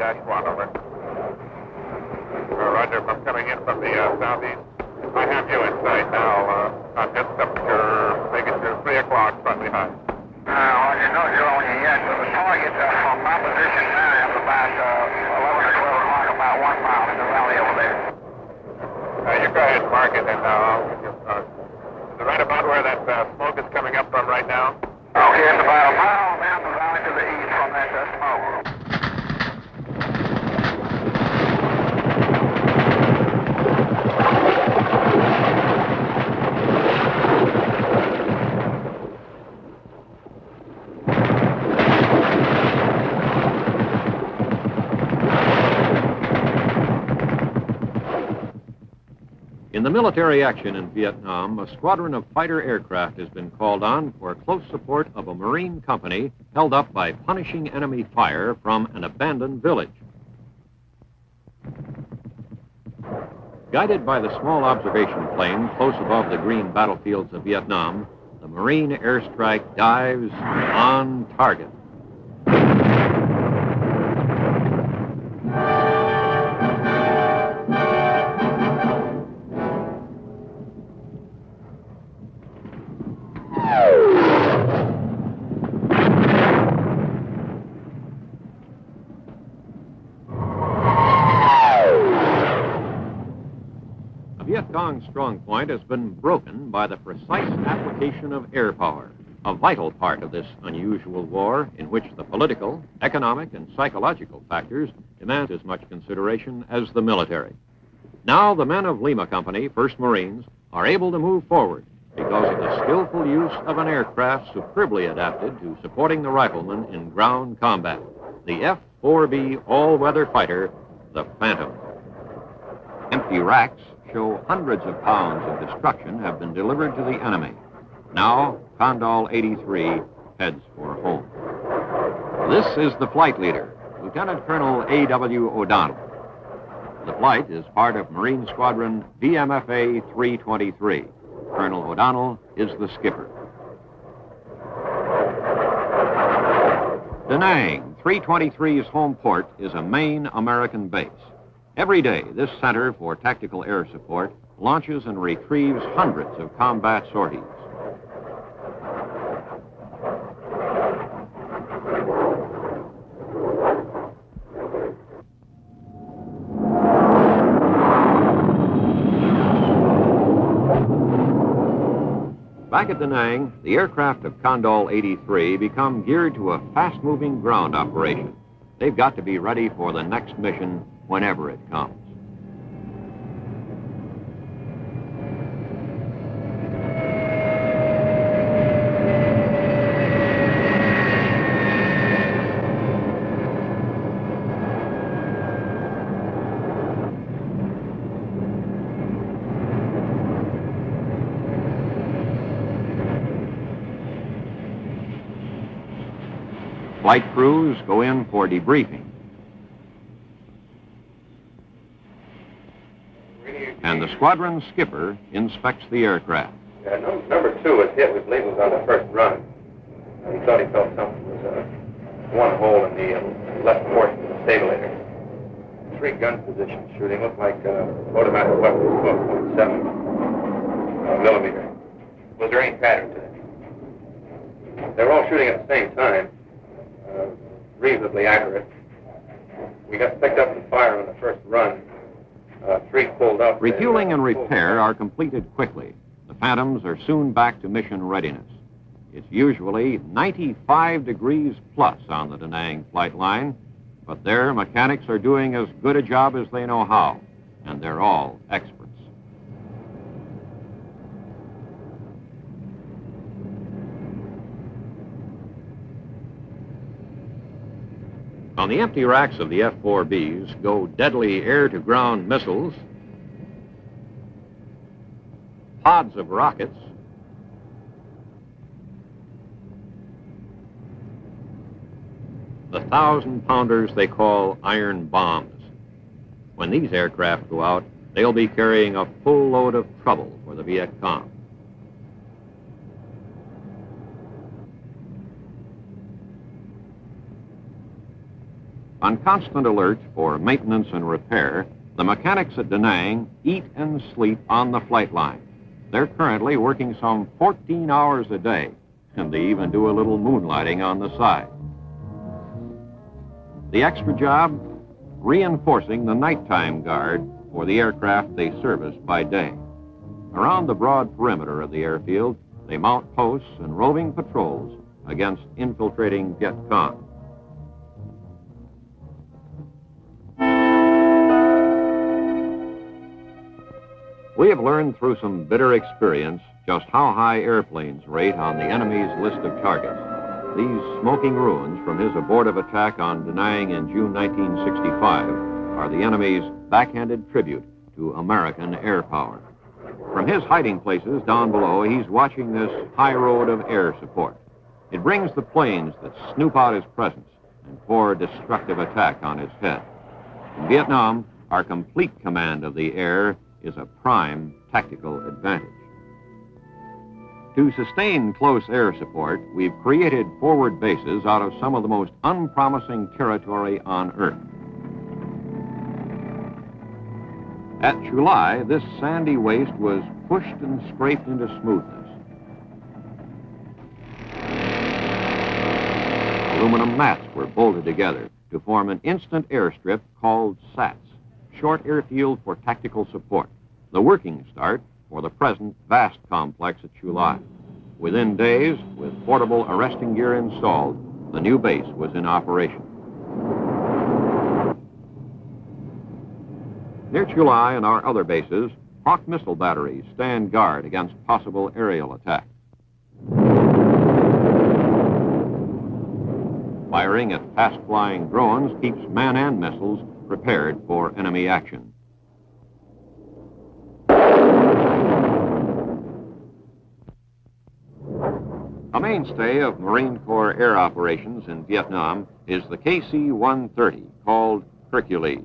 -1, over. Roger, from coming in from the southeast. I have you in sight now. I'm just up to making sure 3 o'clock friendly high. Well, you know, you're on your yet, but the target from my position now is about 11 or 12 o'clock, about 1 mile in the valley over there. You go ahead and mark it, and I'll give you is it right about where that smoke is coming up from right now? Okay, it's about a mile down the valley to the east from that smoke. In the military action in Vietnam, a squadron of fighter aircraft has been called on for close support of a Marine company held up by punishing enemy fire from an abandoned village. Guided by the small observation plane close above the green battlefields of Vietnam, the Marine airstrike dives on target. Vietcong's strong point has been broken by the precise application of air power, a vital part of this unusual war in which the political, economic, and psychological factors demand as much consideration as the military. Now the men of Lima Company, 1st Marines, are able to move forward because of the skillful use of an aircraft superbly adapted to supporting the riflemen in ground combat, the F-4B all-weather fighter, the Phantom. Empty racks show hundreds of pounds of destruction have been delivered to the enemy. Now, Condal 83 heads for home. This is the flight leader, Lieutenant Colonel A.W. O'Donnell. The flight is part of Marine Squadron VMFA 323. Colonel O'Donnell is the skipper. Da Nang, 323's home port, is a main American base. Every day, this Center for Tactical Air Support launches and retrieves hundreds of combat sorties. Back at Da Nang, the aircraft of Condal 83 become geared to a fast-moving ground operation. They've got to be ready for the next mission whenever it comes. Flight crews go in for debriefing. And the squadron skipper inspects the aircraft. Number 2 was hit. We believe it was on the first run. He thought he felt something was one hole in the left portion of the stabilizer. 3 gun positions shooting. Looked like automatic weapons, 12.7 millimeter. Was there any pattern to it? They were all shooting at the same time. Reasonably accurate. We got picked up and fire on the first run. 3 pulled up. Refueling and repair are completed quickly. The Phantoms are soon back to mission readiness. It's usually 95 degrees plus on the Da Nang flight line, but their mechanics are doing as good a job as they know how, and they're all experts. On the empty racks of the F-4Bs go deadly air-to-ground missiles, pods of rockets, the 1,000-pounders they call iron bombs. When these aircraft go out, they'll be carrying a full load of trouble for the Viet Cong. On constant alert for maintenance and repair, the mechanics at Da Nang eat and sleep on the flight line. They're currently working some 14 hours a day, and they even do a little moonlighting on the side. The extra job? Reinforcing the nighttime guard for the aircraft they service by day. Around the broad perimeter of the airfield, they mount posts and roving patrols against infiltrating Viet Cong. We have learned through some bitter experience just how high airplanes rate on the enemy's list of targets. These smoking ruins from his abortive attack on Da Nang in June 1965 are the enemy's backhanded tribute to American air power. From his hiding places down below, he's watching this high road of air support. It brings the planes that snoop out his presence and pour destructive attack on his head. In Vietnam, our complete command of the air is a prime tactical advantage. To sustain close air support, we've created forward bases out of some of the most unpromising territory on Earth. At Chulai, this sandy waste was pushed and scraped into smoothness. Aluminum mats were bolted together to form an instant airstrip called SATS, Short Airfield for Tactical Support, the working start for the present vast complex at Chulai. Within days, with portable arresting gear installed, the new base was in operation. Near Chulai and our other bases, Hawk missile batteries stand guard against possible aerial attack. Firing at fast-flying drones keeps men and missiles prepared for enemy action. A mainstay of Marine Corps air operations in Vietnam is the KC-130, called Hercules.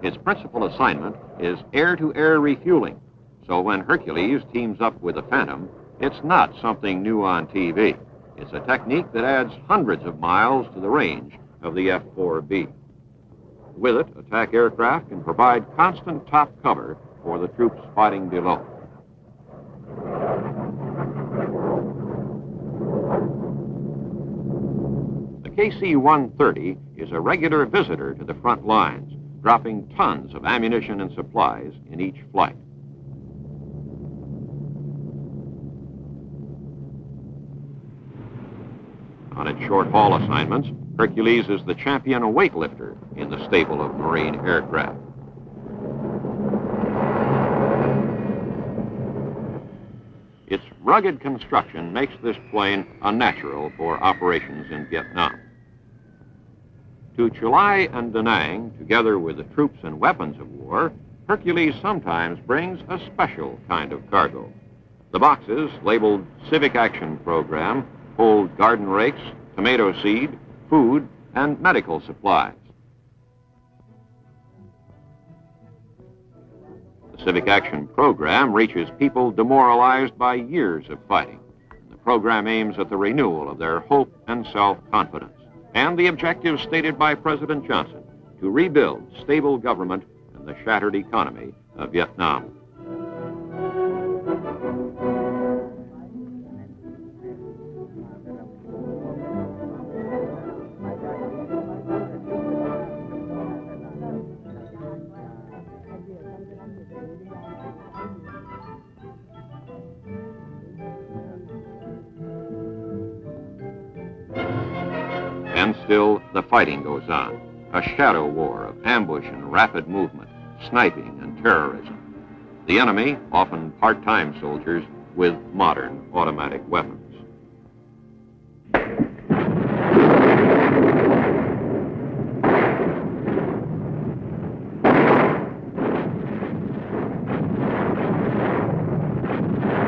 Its principal assignment is air-to-air refueling, so when Hercules teams up with the Phantom, it's not something new on TV. It's a technique that adds hundreds of miles to the range of the F-4B. With it, attack aircraft can provide constant top cover for the troops fighting below. The KC-130 is a regular visitor to the front lines, dropping tons of ammunition and supplies in each flight. On its short-haul assignments, Hercules is the champion weightlifter in the stable of Marine aircraft. Its rugged construction makes this plane unnatural for operations in Vietnam. To Chulai and Da Nang, together with the troops and weapons of war, Hercules sometimes brings a special kind of cargo. The boxes, labeled Civic Action Program, hold garden rakes, tomato seed, food, and medical supplies. The Civic Action Program reaches people demoralized by years of fighting. The program aims at the renewal of their hope and self-confidence, and the objective stated by President Johnson, to rebuild stable government and the shattered economy of Vietnam. And still, the fighting goes on. A shadow war of ambush and rapid movement, sniping and terrorism. The enemy, often part-time soldiers, with modern automatic weapons.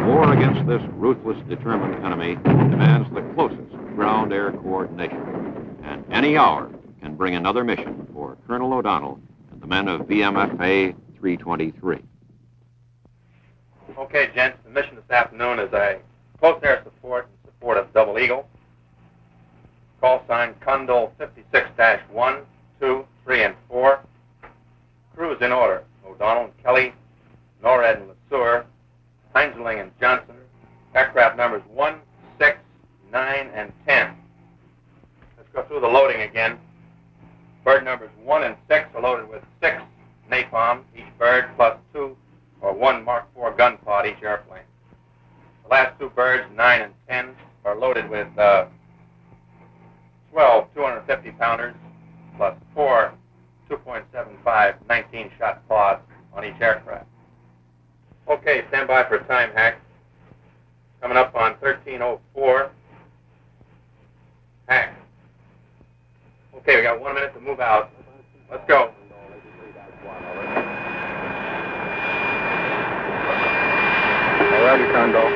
War against this ruthless, determined enemy demands the closest ground-air coordination. And any hour can bring another mission for Colonel O'Donnell and the men of VMFA 323. Okay, gents, the mission this afternoon, as I Close air support in support of Double Eagle. Call sign Condol 56-1, 2, 3, and 4. Crews in order: O'Donnell and Kelly, Norred and LeSueur, Heinzling and Johnson. Aircraft numbers 1, 6, 9, and 10. Let's go through the loading again. Bird numbers 1 and 6 are loaded with 6 napalm, each bird, plus 2 or 1 Mark IV gun pod each airplane. The last 2 birds, 9 and 10, are loaded with 12 250-pounders, plus 4 2.75 19-shot pods on each aircraft. Okay, stand by for a time hack. Coming up on 13:04. Hack. Okay, we got 1 minute to move out. Let's go. Roger, Condol.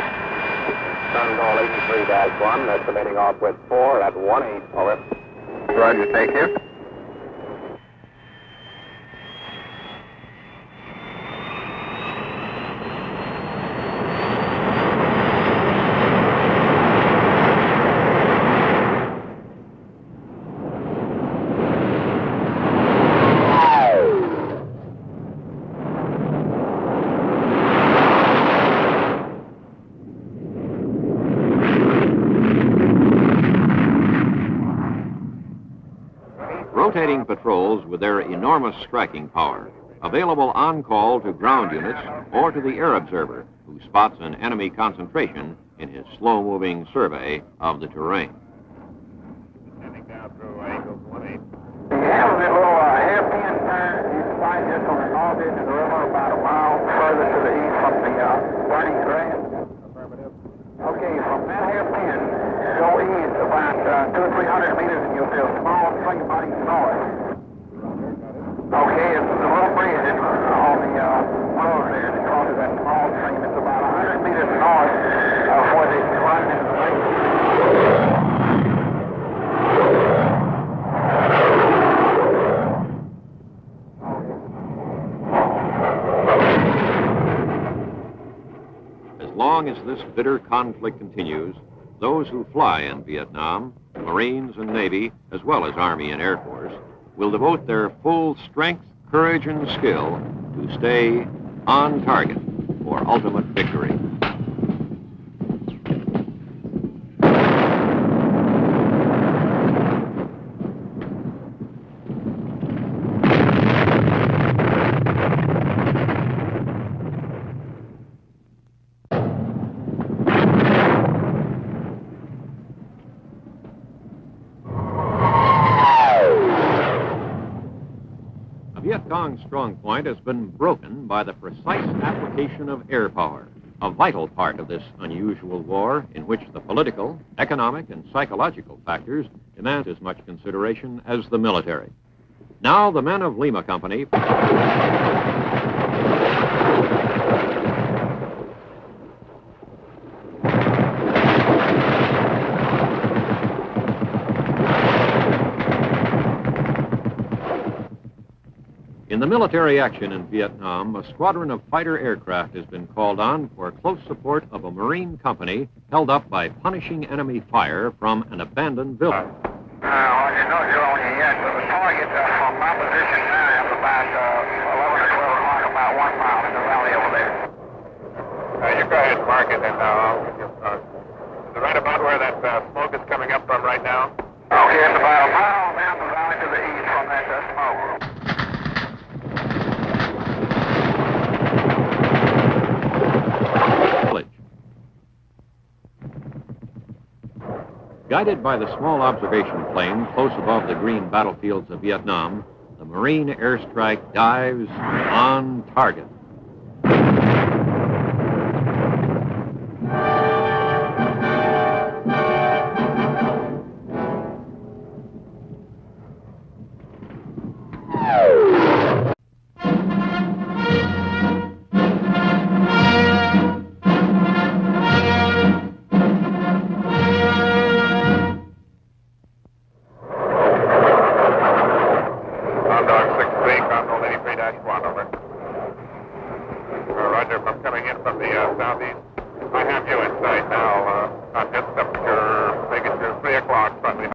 Condol 83-1, estimating off with 4 at 1-8, over. Roger, take care. Rotating patrols with their enormous striking power, available on call to ground units or to the air observer, who spots an enemy concentration in his slow-moving survey of the terrain. Heading down through angles 1-8. We have a little hairpin turn. You can find this on the north edge of the river, about a mile further to the east from the burning grass. Affirmative. Okay, from that hairpin, go east about 200 or 300 meters, and you'll see a small string body north. Okay, it's a little bridge on the road there that crosses that small stream. It's about 100 meters north of where they run into the lake. As long as this bitter conflict continues, those who fly in Vietnam, Marines and Navy, as well as Army and Air Force, will devote their full strength, courage, and skill to stay on target for ultimate victory. Vietcong's strong point has been broken by the precise application of air power, a vital part of this unusual war in which the political, economic, and psychological factors demand as much consideration as the military. Now the men of Lima Company In the military action in Vietnam, a squadron of fighter aircraft has been called on for close support of a Marine company held up by punishing enemy fire from an abandoned village. Well, you know you're on your yet, but the target from my position now is about 11 or 12 o'clock, about 1 mile in the valley over there. You go ahead and mark it, and I'll give you is it right about where that smoke is coming up from right now? Okay, it's about a mile down the valley to the east from that smoke. Guided by the small observation plane close above the green battlefields of Vietnam, the Marine airstrike dives on target. Roger, if I'm coming in from the southeast, I have you in sight now.